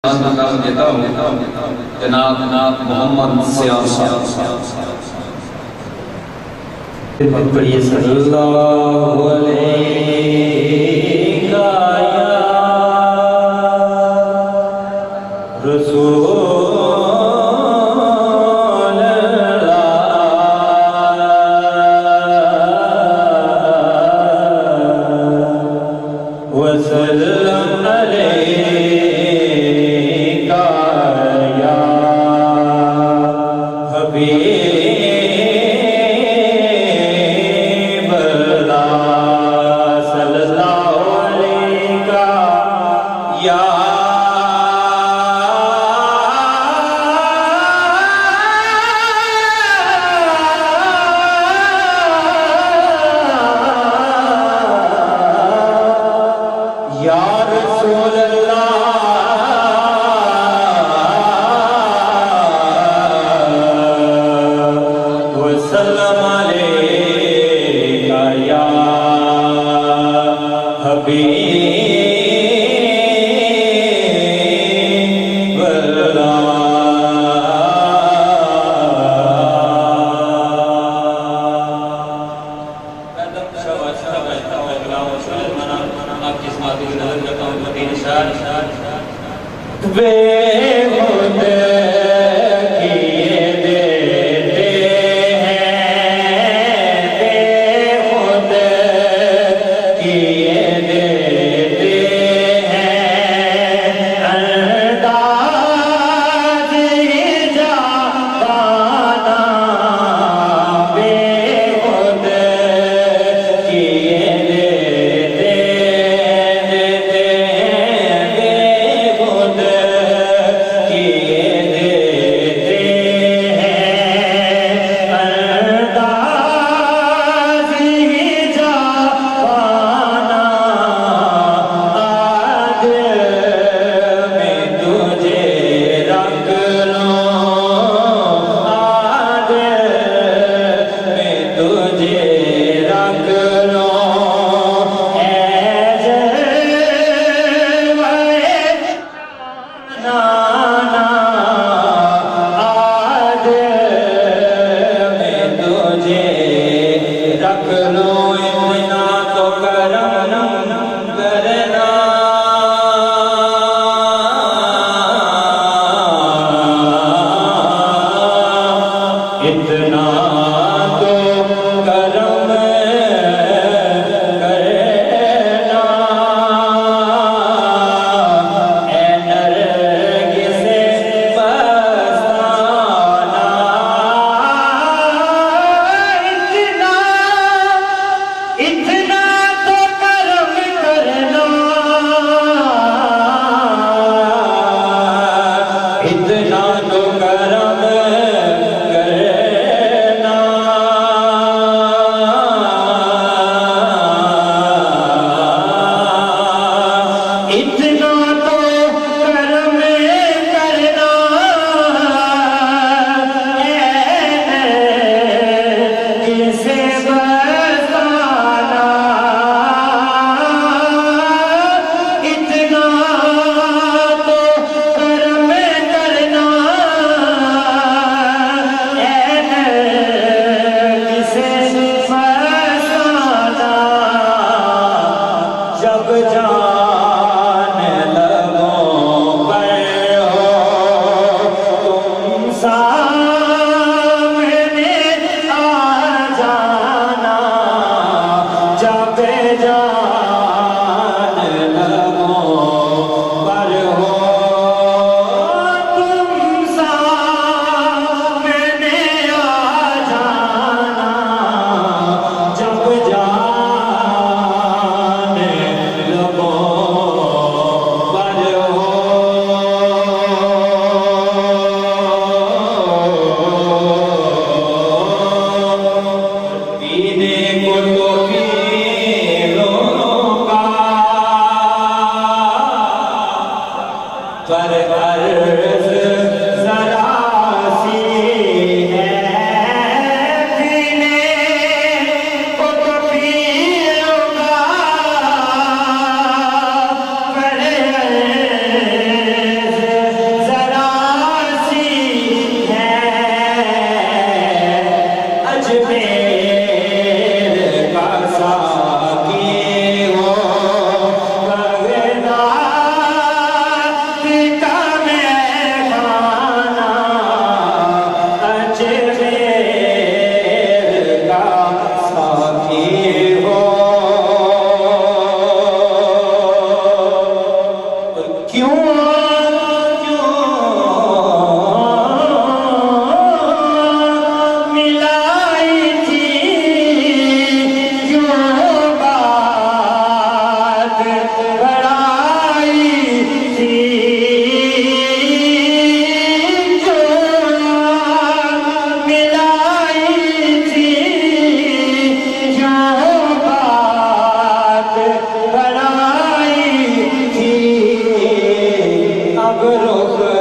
देता हूँ जनाब मोहम्मद सल्लल्लाहु अलैहि या रसूल वसल्लम अलैका या हबीब अल्लाह सल्लल्लाहु अलैका या या रसूल अल्लाह वसल्लम अलैका या हबीब अल्लाह। बेखुद किए देते हैं, बेखुद किए देते हैं, अंदाज़ जाना बेखुद किए देते रख लो इतना तो करम करना, इतना तो करम करना। ऐ नरगिस मस्ताना इतना तो करम करना, इतना तो करम करना। इतना तो करम करना, किसे बताना। इतना तो कर्म करना, किसे फसाना। जब जान लगों पर हो तुम सामने आ जाना, जब जान लगों पर हो तुम सामने आ जाना, जब जान लगों पर हो। पीने को तो पी लो का, पर अर्ज़ ज़रा सी है। पीने को तो पी लो का, पर अर्ज़ लोक